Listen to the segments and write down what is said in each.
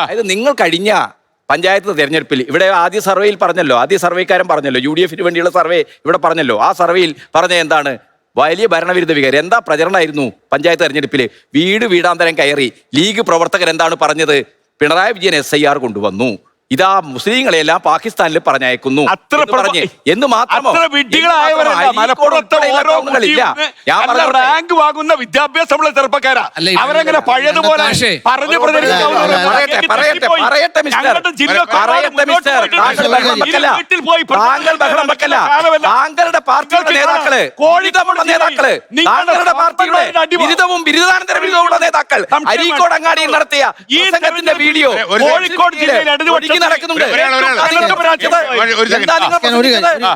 അതായത് നിങ്ങൾ കഴിഞ്ഞ പഞ്ചായത്ത് തെരഞ്ഞെടുപ്പിൽ ഇവിടെ ആദ്യ സർവേയിൽ പറഞ്ഞല്ലോ, ആദ്യ സർവേക്കാരൻ പറഞ്ഞല്ലോ, UDF വേണ്ടിയുള്ള സർവേ ഇവിടെ പറഞ്ഞല്ലോ. ആ സർവേയിൽ പറഞ്ഞ എന്താണ്? വലിയ ഭരണവിരുദ്ധ വികാരം. എന്താ പ്രചരണമായിരുന്നു പഞ്ചായത്ത് തെരഞ്ഞെടുപ്പിൽ? വീട് വീടാന്തരം കയറി ലീഗ് പ്രവർത്തകർ എന്താണ് പറഞ്ഞത്? പിണറായി വിജയൻ SIR കൊണ്ടുവന്നു, ഇതാ മുസ്ലിങ്ങളെല്ലാം പാകിസ്ഥാനിൽ പറഞ്ഞയക്കുന്നു എന്ന് മാത്രമോ? റാങ്ക് വാങ്ങുന്ന വിദ്യാഭ്യാസമുള്ള ചെറുപ്പക്കാരാ അവരെങ്ങനെ പഴയതുപോലെ താങ്കളുടെ പാർട്ടിയുടെ നേതാക്കള്, നേതാക്കള്, താങ്കളുടെ പാർട്ടിയുടെ ബിരുദവും ബിരുദാനന്തര ബിരുദവുമുള്ള നേതാക്കൾ അരീക്കോട് അങ്ങാടിയിൽ നടത്തിയ പ്രസംഗത്തിന്റെ വീഡിയോ കോഴിക്കോട് ജില്ലയിൽ നടക്കുന്നുണ്ട്.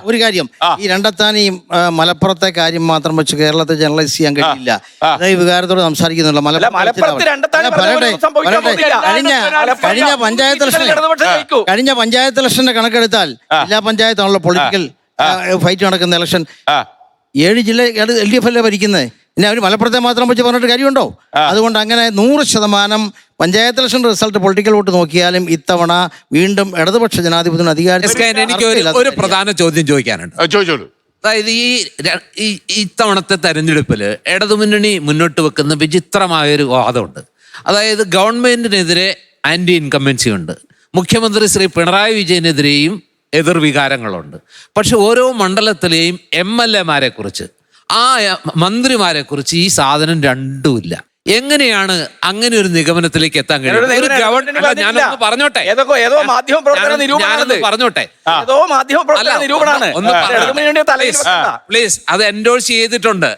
ഒരു കാര്യം, ഈ രണ്ടത്താനി മലപ്പുറത്തെ കാര്യം മാത്രം വെച്ച് കേരളത്തെ ജനറലൈസ് ചെയ്യാൻ കഴിയില്ല. അതായത് വികാരത്തോട് സംസാരിക്കുന്നുള്ള കഴിഞ്ഞ പഞ്ചായത്ത് ഇലക്ഷന്റെ കണക്കെടുത്താൽ ജില്ലാ പഞ്ചായത്താണല്ലോ പൊളിറ്റിക്കൽ ഫൈറ്റ് നടക്കുന്ന ഇലക്ഷൻ. 7 ജില്ല LDF അല്ലേ ഭരിക്കുന്നത്. പിന്നെ അവർ മലപ്പുറത്തെ മാത്രം വെച്ച് പറഞ്ഞിട്ട് കാര്യമുണ്ടോ? അതുകൊണ്ട് അങ്ങനെ 100% panchayat election result political vote നോക്കിയാലും ഇത്തവണ വീണ്ടും ഇടതുപക്ഷ ജനാധിപത്യത്തിന് അധികാരം. എനിക്ക് ഒരു പ്രധാന ചോദ്യം ചോദിക്കാനുണ്ട്. അതായത് ഈ ഇത്തവണത്തെ തെരഞ്ഞെടുപ്പിൽ ഇടതുമുന്നണി മുന്നോട്ട് വെക്കുന്ന വിചിത്രമായൊരു വാദമുണ്ട്. അതായത് ഗവൺമെന്റിനെതിരെ ആന്റി ഇൻകംബൻസി ഉണ്ട്, മുഖ്യമന്ത്രി ശ്രീ പിണറായി വിജയനെതിരെയും എതിർവികാരങ്ങളുണ്ട്. പക്ഷെ ഓരോ മണ്ഡലത്തിലെയും MLA കുറിച്ച്, ആ മന്ത്രിമാരെ കുറിച്ച് ഈ സാധനം രണ്ടുമില്ല. എങ്ങനെയാണ് അങ്ങനെ ഒരു നിഗമനത്തിലേക്ക് എത്താൻ കഴിയും? ഞാനൊന്ന് പറഞ്ഞോട്ടെ, പ്ലീസ്. അത് എൻഡോഴ്സ് ചെയ്തിട്ടുണ്ട്,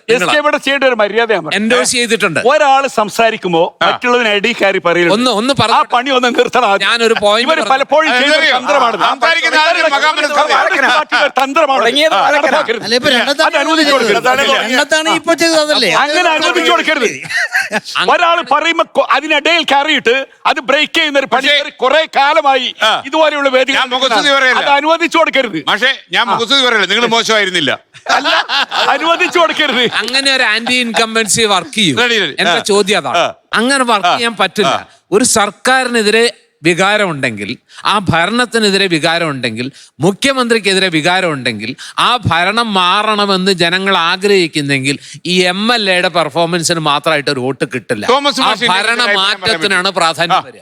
എൻഡോഴ്സ് ചെയ്തിട്ടുണ്ട്. ഒരാൾ സംസാരിക്കുമ്പോ മറ്റുള്ളതിന് അടി കയറി പറയുന്നു. ഒന്ന് പറഞ്ഞു പണി ഒന്ന് നിർത്തണം. ഞാനൊരു പോയിന്റ് പലപ്പോഴും തന്ത്രമാണ്. അങ്ങനെ അനുവദിച്ചു കൊടുക്കരുത്. ഒരാൾ പറയുമ്പോ അതിനിടയിൽ കയറിയിട്ട് അത് ബ്രേക്ക് ചെയ്യുന്ന ഒരു പണി കുറെ കാലമായി ഇതുപോലെയുള്ള വേദികൾ അത് അനുവദിച്ചു കൊടുക്കരുത്. പക്ഷേ ഞാൻ മുഖസ്തുതി പറയല്ലേ, നിങ്ങൾ മോശമായിരുന്നില്ല, അല്ല അനുവദിച്ചു കൊടുക്കരുത്. അങ്ങനെ ഒരു ആന്റി ഇൻകംബൻസി വർക്ക് ചെയ്യും. എന്റെ ചോദ്യം അതാണ്. അങ്ങനെ വർക്ക് ചെയ്യാൻ പറ്റില്ല. ഒരു സർക്കാരിനെതിരെ വികാരമുണ്ടെങ്കിൽ, ആ ഭരണത്തിനെതിരെ വികാരമുണ്ടെങ്കിൽ, മുഖ്യമന്ത്രിക്കെതിരെ വികാരമുണ്ടെങ്കിൽ, ആ ഭരണം മാറണമെന്ന് ജനങ്ങൾ ആഗ്രഹിക്കുന്നെങ്കിൽ ഈ MLA യുടെ പെർഫോമൻസിന് മാത്രമായിട്ട് ഒരു വോട്ട് കിട്ടില്ല. ആ ഭരണ മാറ്റത്തിനാണ് പ്രാധാന്യം വരിക.